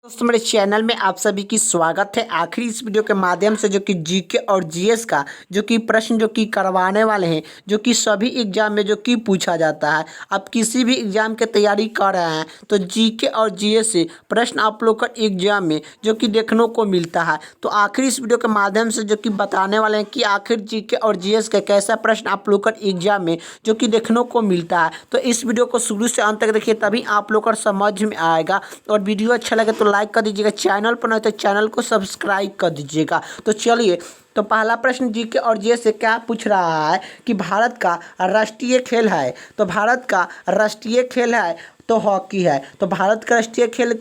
दोस्तों मेरे चैनल में आप सभी की स्वागत है। आखिरी इस वीडियो के माध्यम से जो कि जीके और जीएस का जो कि प्रश्न जो कि करवाने वाले हैं, जो कि सभी एग्जाम में जो कि पूछा जाता है। आप किसी भी एग्जाम की तैयारी कर रहे हैं तो जीके और जीएस से प्रश्न आप लोग का एग्जाम में जो कि देखने को मिलता है। तो आखिरी इस वीडियो के माध्यम से जो कि बताने वाले हैं कि आखिर जीके और जीएस का कैसा प्रश्न आप लोग का एग्जाम में जो कि देखने को मिलता है। तो इस वीडियो को शुरू से अंत तक देखिए, तभी आप लोग का समझ में आएगा। और वीडियो अच्छा लगे तो लाइक कर दीजिएगा, चैनल पर नहीं तो चैनल को सब्सक्राइब कर दीजिएगा। तो चलिए, तो पहला प्रश्न जीके और जीएस से क्या पूछ रहा है कि भारत का राष्ट्रीय खेल है। तो भारत का राष्ट्रीय खेल है तो हॉकी है। तो भारत का राष्ट्रीय खेल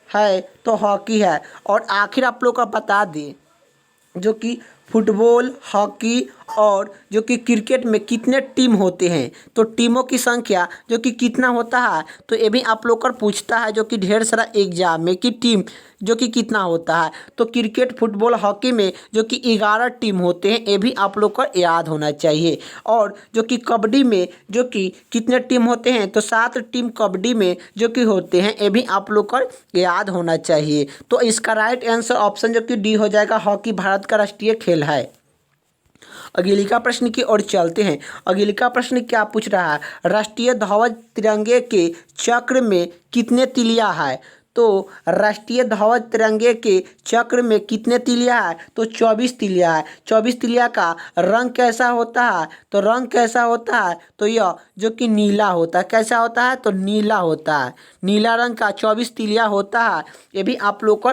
है तो हॉकी है। और आखिर आप लोग का बता दें जो कि फुटबॉल, हॉकी और जो कि क्रिकेट में कितने टीम होते हैं, तो टीमों की संख्या जो कि कितना होता है। तो ये भी आप लोग कर पूछता है जो कि ढेर सारा एग्जाम में कि टीम जो कि कितना होता है। तो क्रिकेट, फुटबॉल, हॉकी में जो कि 11 टीम होते हैं, ये भी आप लोग को याद होना चाहिए। और जो कि कबड्डी में जो कि कितने टीम होते हैं, तो 7 टीम कबड्डी में जो कि होते हैं, ये भी आप लोग को याद होना चाहिए। तो इसका राइट आंसर ऑप्शन जो कि डी हो जाएगा, हॉकी भारत का राष्ट्रीय खेल है। अगली का प्रश्न की ओर चलते हैं। अगली का प्रश्न क्या पूछ रहा है, राष्ट्रीय ध्वज तिरंगे के चक्र में कितने तिलिया है। तो राष्ट्रीय ध्वज तिरंगे के चक्र में कितने तिलिया है, तो 24 तिलिया है। 24 तिलिया का रंग कैसा होता है, तो रंग कैसा होता है, तो यह जो कि नीला होता है। कैसा होता है, तो नीला होता है। नीला रंग का 24 तिलिया होता है। ये भी आप लोग को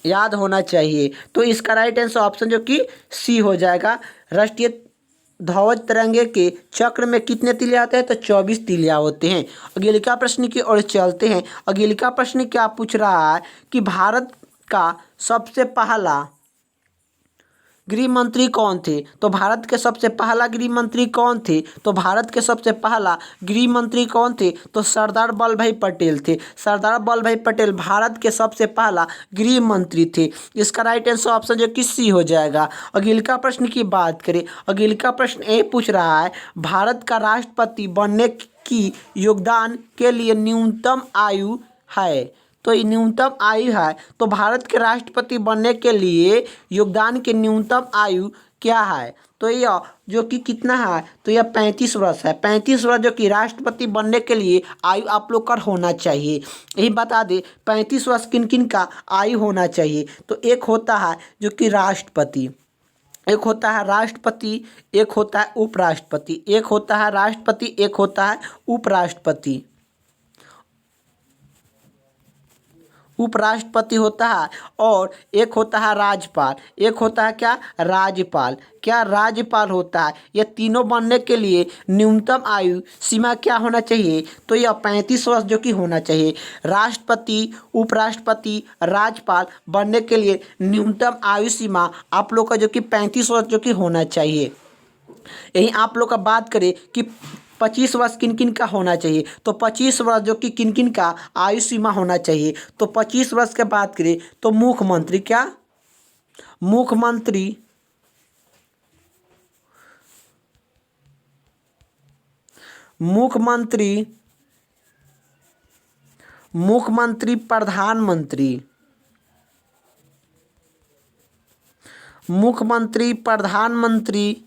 याद होना चाहिए। तो इसका राइट आंसर ऑप्शन जो कि सी हो जाएगा। राष्ट्रीय ध्वज तिरंगे के चक्र में कितने तिलिया होते हैं, तो 24 तिलिया होते हैं। अगले का प्रश्न की ओर चलते हैं। अगले का प्रश्न क्या पूछ रहा है कि भारत का सबसे पहला गृह मंत्री कौन थे। तो भारत के सबसे पहला गृह मंत्री कौन थे, तो भारत के सबसे पहला गृह मंत्री कौन थे, तो सरदार वल्लभ भाई पटेल थे। सरदार वल्लभ भाई पटेल भारत के सबसे पहला गृह मंत्री थे। इसका राइट आंसर ऑप्शन जो कि सी हो जाएगा। अगले का प्रश्न की बात करें। अगले का प्रश्न ये पूछ रहा है, भारत का राष्ट्रपति बनने की योगदान के लिए न्यूनतम आयु है। तो ये न्यूनतम आयु है, तो भारत के राष्ट्रपति बनने के लिए योगदान की न्यूनतम आयु क्या है, तो यह जो कि कितना है, तो यह 35 वर्ष है। 35 वर्ष जो कि राष्ट्रपति बनने के लिए आयु आप लोग का होना चाहिए। यही बता दें 35 वर्ष किन किन का आयु होना चाहिए। तो एक होता है जो कि राष्ट्रपति, एक होता है राष्ट्रपति, एक होता है उपराष्ट्रपति। एक होता है राष्ट्रपति, एक होता है उपराष्ट्रपति। उपराष्ट्रपति होता है और एक होता है राज्यपाल। एक होता है क्या, राज्यपाल। क्या राज्यपाल होता है। यह तीनों बनने के लिए न्यूनतम आयु सीमा क्या होना चाहिए, तो यह 35 वर्ष जो कि होना चाहिए। राष्ट्रपति, उपराष्ट्रपति, राज्यपाल बनने के लिए न्यूनतम आयु सीमा आप लोग का जो कि 35 वर्ष जो कि होना चाहिए। यही आप लोग का बात करें कि 25 वर्ष किन किन का होना चाहिए, तो 25 वर्ष जो कि किन किन का आयु सीमा होना चाहिए। तो 25 वर्ष के बात करें तो मुख्यमंत्री, क्या मुख्यमंत्री, मुख्यमंत्री, मुख्यमंत्री, प्रधानमंत्री, मुख्यमंत्री, प्रधानमंत्री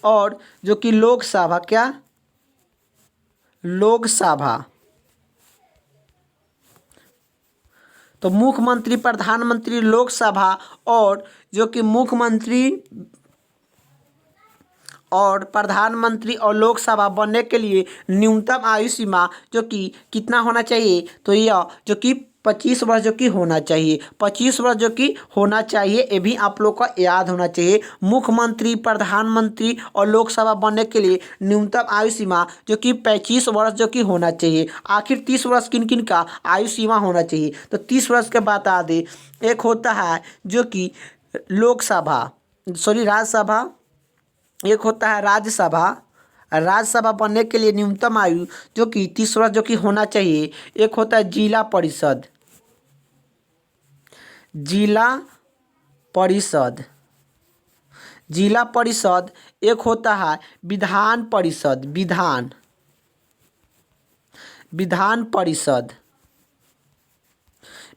और जो कि लोकसभा, क्या लोकसभा। तो मुख्यमंत्री, प्रधानमंत्री, लोकसभा और जो कि मुख्यमंत्री और प्रधानमंत्री और लोकसभा बनने के लिए न्यूनतम आयु सीमा जो कि कितना होना चाहिए, तो यह जो कि 25 वर्ष जो कि होना चाहिए। 25 वर्ष जो कि होना चाहिए, ये भी आप लोग को याद होना चाहिए। मुख्यमंत्री, प्रधानमंत्री और लोकसभा बनने के लिए न्यूनतम आयु सीमा जो कि 25 वर्ष जो कि होना चाहिए। आखिर 30 वर्ष किन किन का आयु सीमा होना चाहिए, तो 30 वर्ष के बता दें। एक होता है जो कि लोकसभा, सॉरी राज्यसभा। एक होता है राज्यसभा। राज्यसभा बनने के लिए न्यूनतम आयु जो कि 30 वर्ष जो कि होना चाहिए। एक होता है जिला परिषद, जिला परिषद, जिला परिषद। एक होता है विधान परिषद, विधान, विधान परिषद।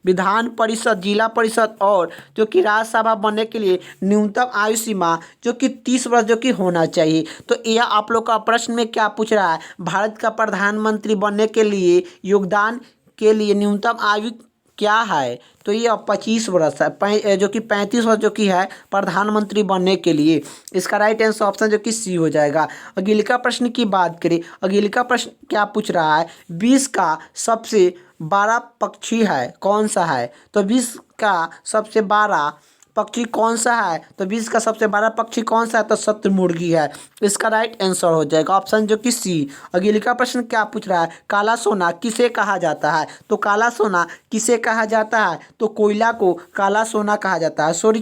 विधान परिषद, जिला परिषद और जो कि राज्यसभा बनने के लिए न्यूनतम आयु सीमा जो कि 30 वर्ष जो कि होना चाहिए। तो यह आप लोग का प्रश्न में क्या पूछ रहा है, भारत का प्रधानमंत्री बनने के लिए योगदान के लिए न्यूनतम आयु क्या है, तो ये 25 वर्ष है, जो कि 35 वर्ष जो कि है प्रधानमंत्री बनने के लिए। इसका राइट आंसर ऑप्शन जो कि सी हो जाएगा। अगले का प्रश्न की बात करें, अगले का प्रश्न क्या पूछ रहा है, विश्व का सबसे बड़ा पक्षी है कौन सा है, तो विश्व का सबसे बड़ा पक्षी कौन सा है, तो विश्व का सबसे बड़ा पक्षी कौन सा है, तो शतुरमुर्गी है। इसका राइट आंसर हो जाएगा ऑप्शन जो कि सी। अगले का प्रश्न क्या पूछ रहा है, काला सोना किसे कहा जाता है, तो काला सोना किसे कहा जाता है, तो कोयला को काला सोना कहा जाता है। सॉरी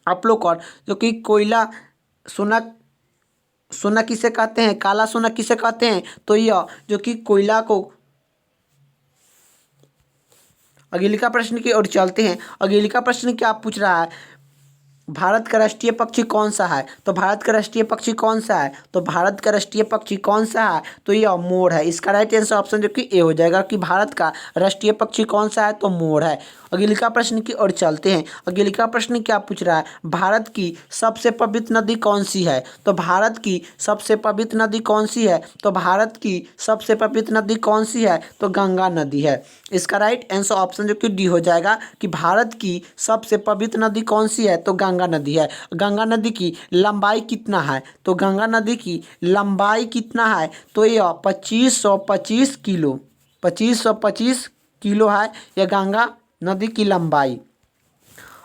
आप लोग और जो कि कोयला सोना सोना किसे कहते हैं, काला सोना किसे कहते हैं, तो यह जो कि कोयला को। अगले का प्रश्न की ओर चलते हैं। अगले का प्रश्न क्या पूछ रहा है, भारत का राष्ट्रीय पक्षी कौन सा है, तो भारत का राष्ट्रीय पक्षी कौन सा है, तो भारत का राष्ट्रीय पक्षी कौन सा है, तो यह मोर है। इसका राइट आंसर ऑप्शन जो कि ए हो जाएगा कि भारत का राष्ट्रीय पक्षी कौन सा है, तो मोर है। अगले का प्रश्न की ओर चलते हैं। अगले का प्रश्न क्या पूछ रहा है, भारत की सबसे पवित्र नदी कौन सी है, तो भारत की सबसे पवित्र नदी कौन सी है, तो भारत की सबसे पवित्र नदी कौन सी है, तो गंगा नदी है। इसका राइट आंसर ऑप्शन जो कि डी हो जाएगा कि भारत की सबसे पवित्र नदी कौन सी है, तो गंगा नदी है। गंगा नदी की लंबाई कितना है, तो गंगा नदी की लंबाई कितना है, तो यह 2525 किलो 2525 किलो है यह गंगा नदी की लंबाई।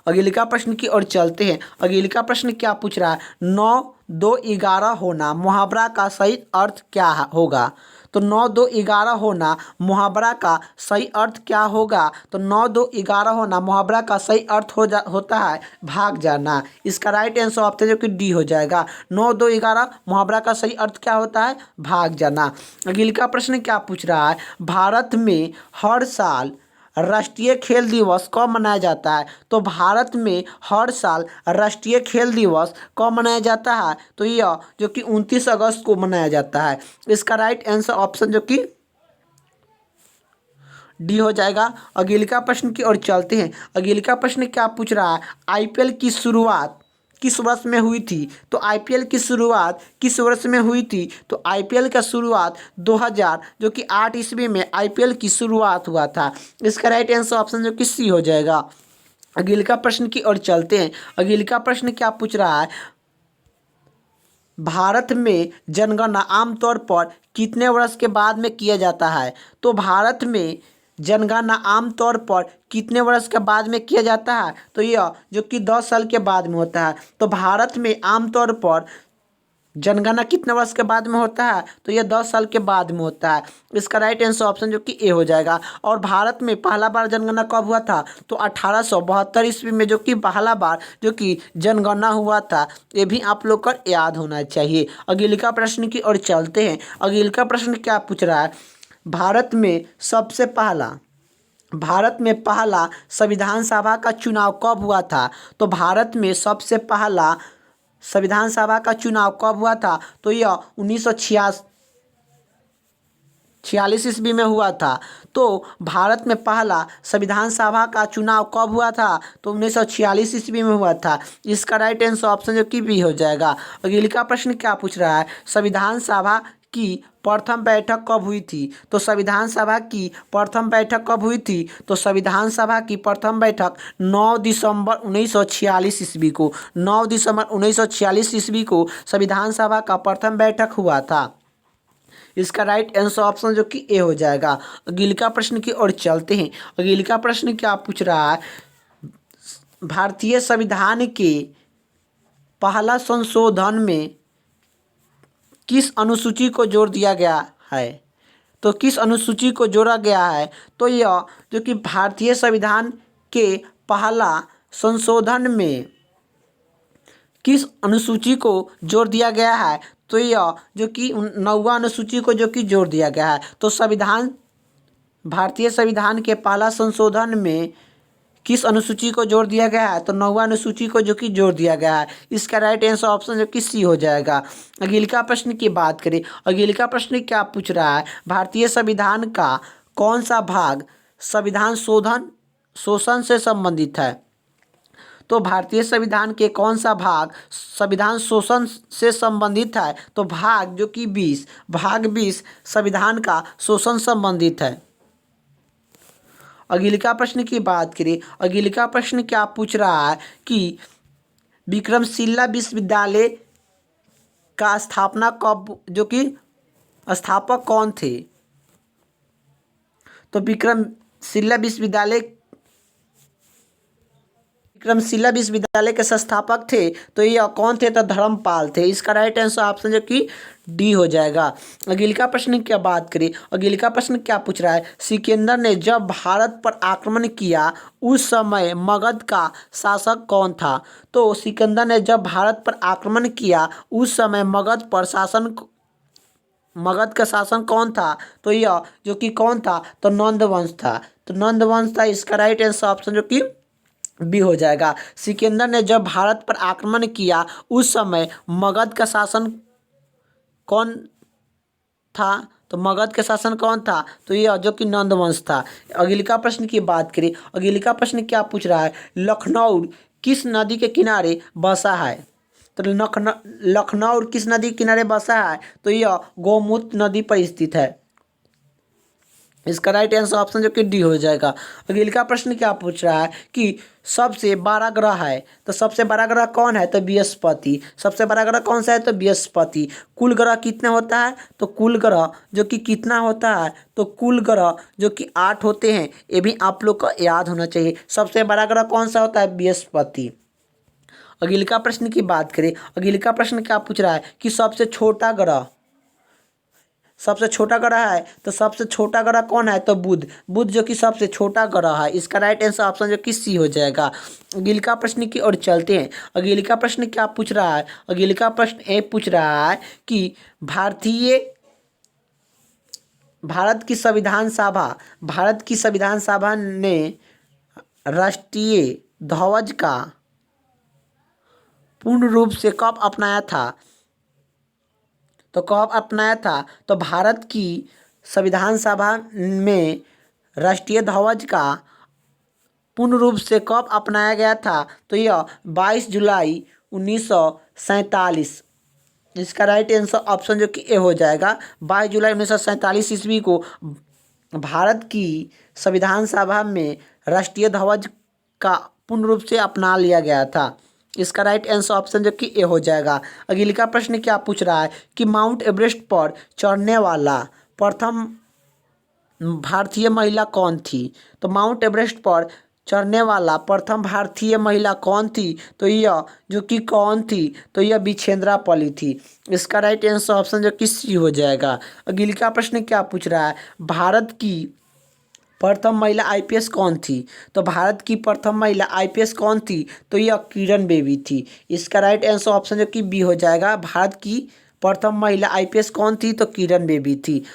अगले का प्रश्न की ओर चलते हैं। अगले का प्रश्न क्या पूछ रहा है, 9 2 11 होना मुहावरा का सही अर्थ क्या होगा, तो 9 2 11 होना मुहावरा का सही अर्थ क्या होगा, तो 9 2 11 होना मुहावरा का सही अर्थ होता है भाग जाना। इसका राइट आंसर ऑप्शन जो कि डी हो जाएगा। 9 2 11 मुहावरा का सही अर्थ क्या होता है, भाग जाना। अगले का प्रश्न क्या पूछ रहा है, भारत में हर साल राष्ट्रीय खेल दिवस कब मनाया जाता है, तो भारत में हर साल राष्ट्रीय खेल दिवस कब मनाया जाता है, तो यह जो कि 29 अगस्त को मनाया जाता है। इसका राइट आंसर ऑप्शन जो कि डी हो जाएगा। अगले का प्रश्न की ओर चलते हैं। अगले का प्रश्न क्या पूछ रहा है, आईपीएल की शुरुआत किस वर्ष में हुई थी, तो आईपीएल की शुरुआत किस वर्ष में हुई थी, तो आईपीएल का शुरुआत 2000 जो कि 8 ईस्वी में आईपीएल की शुरुआत हुआ था। इसका राइट आंसर ऑप्शन जो कि सी हो जाएगा। अगले का प्रश्न की ओर चलते हैं। अगले का प्रश्न क्या पूछ रहा है, भारत में जनगणना आमतौर पर कितने वर्ष के बाद में किया जाता है, तो भारत में जनगणना आमतौर पर कितने वर्ष के बाद में किया जाता है, तो यह जो कि 10 साल के बाद में होता है। तो भारत में आमतौर पर जनगणना कितने वर्ष के बाद में होता है, तो यह 10 साल के बाद में होता है। इसका राइट आंसर ऑप्शन जो कि ए हो जाएगा। और भारत में पहला बार जनगणना कब हुआ था, तो 1872 ईस्वी में जो कि पहला बार जो कि जनगणना हुआ था। ये भी आप लोग को याद होना चाहिए। अगले का प्रश्न की ओर चलते हैं। अगले का प्रश्न क्या पूछ रहा है, भारत में पहला संविधान सभा का चुनाव कब हुआ था, तो भारत में सबसे पहला संविधान सभा का चुनाव कब हुआ था, तो यह 1946 ईस्वी में हुआ था। तो भारत में पहला संविधान सभा का चुनाव कब हुआ था, तो 1946 ईस्वी में हुआ था। इसका राइट आंसर ऑप्शन जो कि बी हो जाएगा। अगले का प्रश्न क्या पूछ रहा है, संविधान सभा की प्रथम बैठक कब हुई थी, तो संविधान सभा की प्रथम बैठक कब हुई थी, तो संविधान सभा की प्रथम बैठक 9 दिसंबर 1946 ईस्वी को 9 दिसंबर 1946 ईस्वी को संविधान सभा का प्रथम बैठक हुआ था। इसका राइट आंसर ऑप्शन जो कि ए हो जाएगा। अगले का प्रश्न की ओर चलते हैं। अगले का प्रश्न क्या पूछ रहा है, भारतीय संविधान के पहला संशोधन में किस अनुसूची को जोड़ दिया गया है, तो किस अनुसूची को जोड़ा गया है, तो यह जो कि भारतीय संविधान के पहला संशोधन में किस अनुसूची को जोड़ दिया गया है, तो यह जो कि 9वां अनुसूची को जो कि जोड़ दिया गया है। तो भारतीय संविधान के पहला संशोधन में किस अनुसूची को जोड़ दिया गया है, तो 9वां अनुसूची को जो कि जोड़ दिया गया है। इसका राइट आंसर ऑप्शन जो कि सी हो जाएगा। अगले का प्रश्न की बात करें। अगले का प्रश्न क्या पूछ रहा है, भारतीय संविधान का कौन सा भाग संविधान शोषण से संबंधित है। तो भारतीय संविधान के कौन सा भाग संविधान शोषण से संबंधित है? तो भाग जो कि 20, भाग 20 संविधान का शोषण संबंधित है। अगले प्रश्न की बात करें। अगले प्रश्न क्या पूछ रहा है कि विक्रमशिला विश्वविद्यालय का स्थापना कब, जो कि स्थापक कौन थे? तो विक्रमशिला विश्वविद्यालय के संस्थापक थे तो ये कौन थे? तो धर्मपाल थे। इसका राइट आंसर ऑप्शन जो कि डी हो जाएगा। अगले प्रश्न की बात करें। अगले प्रश्न क्या पूछ रहा है? सिकंदर ने जब भारत पर आक्रमण किया उस समय मगध का शासक कौन था? तो सिकंदर ने जब भारत पर आक्रमण किया उस समय मगध का शासन कौन था? तो यह जो कि कौन था? तो नंदवंश था। तो नंदवंश था। इसका राइट आंसर ऑप्शन जो कि बी हो जाएगा। सिकंदर ने जब भारत पर आक्रमण किया उस समय मगध का शासन कौन था? तो मगध का शासन कौन था? तो यह जो कि नंदवंश था। अगले प्रश्न की बात करें। अगले प्रश्न क्या पूछ रहा है? लखनऊ किस नदी के किनारे बसा है? तो लखनऊ किस नदी के किनारे बसा है? तो यह गोमूत्र नदी पर स्थित है। इसका राइट आंसर ऑप्शन जो कि डी हो जाएगा। अगले प्रश्न क्या पूछ रहा है कि सबसे बड़ा ग्रह है? तो सबसे बड़ा ग्रह कौन है? तो बृहस्पति। सबसे बड़ा ग्रह कौन सा है? तो बृहस्पति। कुल ग्रह कितने होता है? तो कुल ग्रह जो कि कितना होता है? तो कुल ग्रह जो कि 8 होते हैं। ये भी आप लोग को याद होना चाहिए। सबसे बड़ा ग्रह कौन सा होता है? बृहस्पति। अगले प्रश्न की बात करें। अगले प्रश्न क्या पूछ रहा है कि सबसे छोटा ग्रह है? तो सबसे छोटा ग्रह कौन है? तो बुध जो कि सबसे छोटा ग्रह है। इसका राइट आंसर ऑप्शन जो कि सी हो जाएगा। अगले प्रश्न की ओर चलते हैं। अगले प्रश्न क्या पूछ रहा है? अगले प्रश्न ये पूछ रहा है कि भारत की संविधान सभा ने राष्ट्रीय ध्वज का पूर्ण रूप से कब अपनाया था? तो कब अपनाया था? तो भारत की संविधान सभा में राष्ट्रीय ध्वज का पूर्ण रूप से कब अपनाया गया था? तो यह 22 जुलाई 1947। इसका राइट आंसर ऑप्शन जो कि ए हो जाएगा। 22 जुलाई 1947 ईस्वी को भारत की संविधान सभा में राष्ट्रीय ध्वज का पूर्ण रूप से अपना लिया गया था। इसका राइट आंसर ऑप्शन जो कि ए हो जाएगा। अगले का प्रश्न क्या पूछ रहा है कि माउंट एवरेस्ट पर चढ़ने वाला प्रथम भारतीय महिला कौन थी? तो माउंट एवरेस्ट पर चढ़ने वाला प्रथम भारतीय महिला कौन थी? तो यह जो कि कौन थी? तो यह विछेंद्रा पली थी। इसका राइट आंसर ऑप्शन जो कि सी हो जाएगा। अगले का प्रश्न क्या पूछ रहा है? भारत की प्रथम महिला आईपीएस कौन थी? तो भारत की प्रथम महिला आईपीएस कौन थी? तो यह किरण बेदी थी। इसका राइट आंसर ऑप्शन जो कि बी हो जाएगा। भारत की प्रथम महिला आईपीएस कौन थी? तो किरण बेदी थी।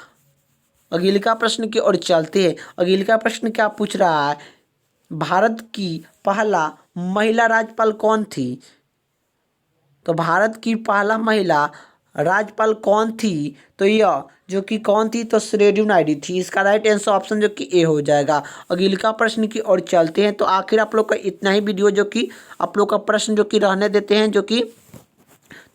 अगले का प्रश्न की ओर चलते हैं। अगले का प्रश्न क्या पूछ रहा है? भारत की पहला महिला राज्यपाल कौन थी? तो भारत की पहला महिला राज्यपाल कौन थी? तो यह जो कि कौन थी? तो सरोजिनी नायडू थी। इसका राइट आंसर ऑप्शन जो कि ए हो जाएगा। अगले का प्रश्न की ओर चलते हैं। तो आखिर आप लोग का इतना ही वीडियो जो कि आप लोग का प्रश्न जो कि रहने देते हैं जो कि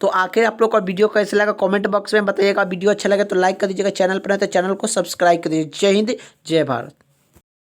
तो आखिर आप लोग का वीडियो कैसा लगा कमेंट बॉक्स में बताइएगा। वीडियो अच्छा लगे तो लाइक कर दीजिएगा। चैनल पर है तो चैनल को सब्सक्राइब कर दीजिए। जय हिंद, जय भारत।